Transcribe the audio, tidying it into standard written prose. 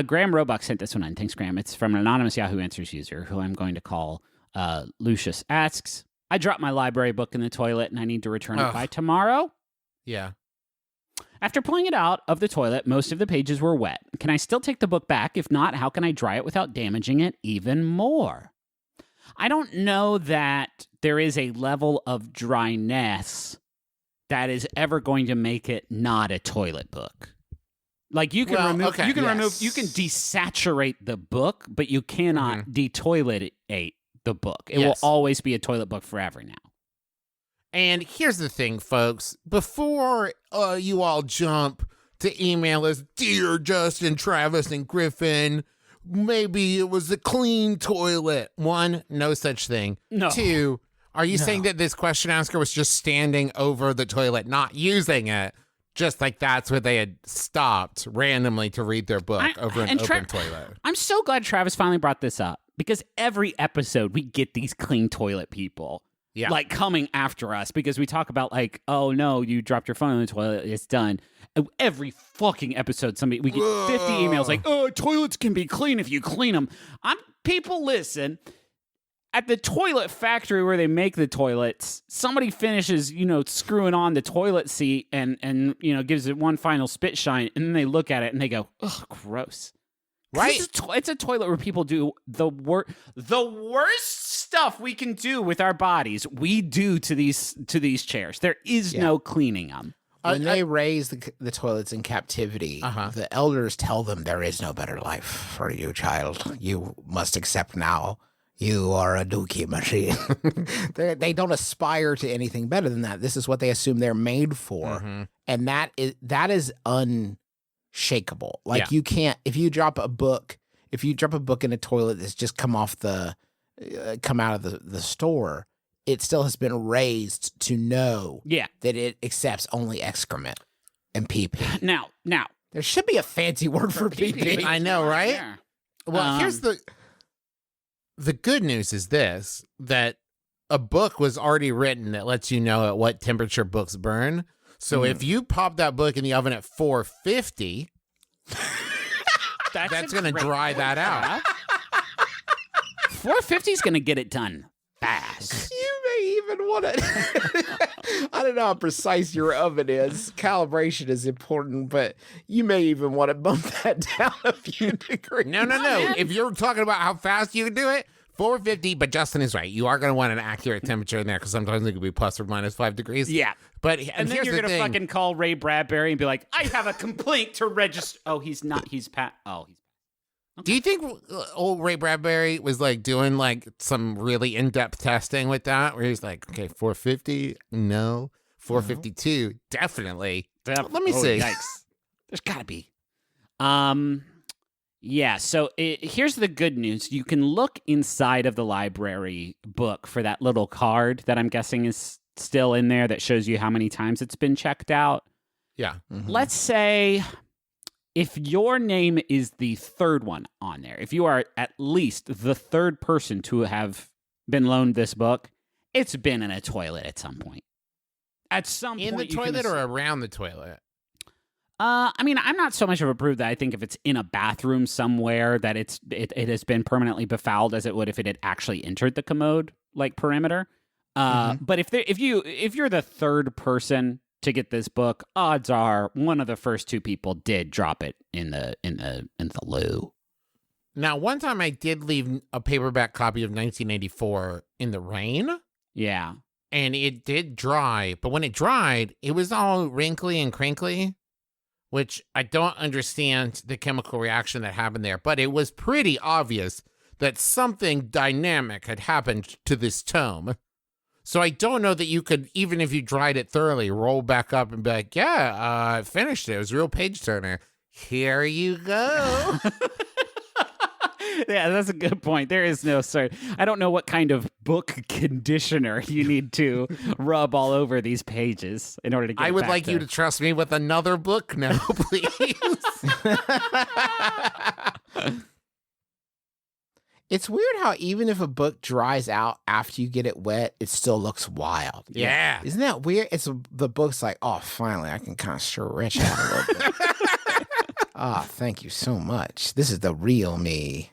Graham Roebuck sent this one in. Thanks, Graham. It's from an anonymous Yahoo Answers user who I'm going to call Lucius asks, I dropped my library book in the toilet and I need to return it by tomorrow. Yeah. After pulling it out of the toilet, most of the pages were wet. Can I still take the book back? If not, how can I dry it without damaging it even more? I don't know that there is a level of dryness that is ever going to make it not a toilet book. Like you can you can desaturate the book, but you cannot detoiletate the book. It will always be a toilet book forever now. And here's the thing, folks. Before you all jump to email us, Dear Justin, Travis, and Griffin, maybe it was a clean toilet. 1, no such thing. No. 2, are you saying that this question asker was just standing over the toilet, not using it, just like that's where they had stopped randomly to read their book over an open toilet? I'm so glad Travis finally brought this up, because every episode we get these clean toilet people. Yeah. Like coming after us because we talk about like, oh no, you dropped your phone in the toilet, it's done. Every fucking episode, we get 50 emails like, oh, toilets can be clean if you clean them. People listen. At the toilet factory where they make the toilets, somebody finishes, screwing on the toilet seat and gives it one final spit shine, and then they look at it and they go, ugh, gross. Right? It's a toilet where people do the worst stuff we can do with our bodies. We do to these chairs. There is no cleaning them. When they raise the toilets in captivity, the elders tell them there is no better life for you, child. You must accept now. You are a dookie machine. They don't aspire to anything better than that. This is what they assume they're made for, and that is unshakable. Like you can't, if you drop a book in a toilet that's just come out of the store, it still has been raised to know that it accepts only excrement and pee-pee. Now there should be a fancy word for pee-pee. I know, right? Yeah. Well, here's the good news is this, that a book was already written that lets you know at what temperature books burn. So if you pop that book in the oven at 450, that's going to dry that out. 450 is going to get it done fast. You may even want to, I don't know how precise your oven is. Calibration is important, but you may even want to bump that down a few degrees. No. If you're talking about how fast you can do it, 450, but Justin is right. You are going to want an accurate temperature in there because sometimes it could be plus or minus 5 degrees. Yeah. And then you're going to fucking call Ray Bradbury and be like, I have a complaint to register. Oh, he's not. He's Pat. Oh, he's. Okay. Do you think old Ray Bradbury was like doing like some really in-depth testing with that, where he's like, okay, 450, no, 452, definitely. Let me see. Yikes. There's got to be. Yeah. So here's the good news: you can look inside of the library book for that little card that I'm guessing is still in there that shows you how many times it's been checked out. Yeah. Mm-hmm. Let's say, if your name is the third one on there, if you are at least the third person to have been loaned this book, it's been in a toilet at some point. At some point. In the toilet or around the toilet? I mean, I'm not so much of a prude that I think if it's in a bathroom somewhere that it has been permanently befouled as it would if it had actually entered the commode like perimeter. But if you're the third person to get this book, odds are one of the first two people did drop it in the loo. Now, one time I did leave a paperback copy of 1984 in the rain. Yeah. And it did dry, but when it dried, it was all wrinkly and crinkly, which I don't understand the chemical reaction that happened there, but it was pretty obvious that something dynamic had happened to this tome. So I don't know that you could, even if you dried it thoroughly, roll back up and be like, yeah, I finished it. It was a real page turner. Here you go. Yeah, that's a good point. There is no sort. I don't know what kind of book conditioner you need to rub all over these pages in order to get I would like you to trust me with another book now, please. It's weird how even if a book dries out after you get it wet, it still looks wild. Yeah. Isn't that weird? The book's like, oh, finally, I can kind of stretch out a little bit. Ah, thank you so much. This is the real me.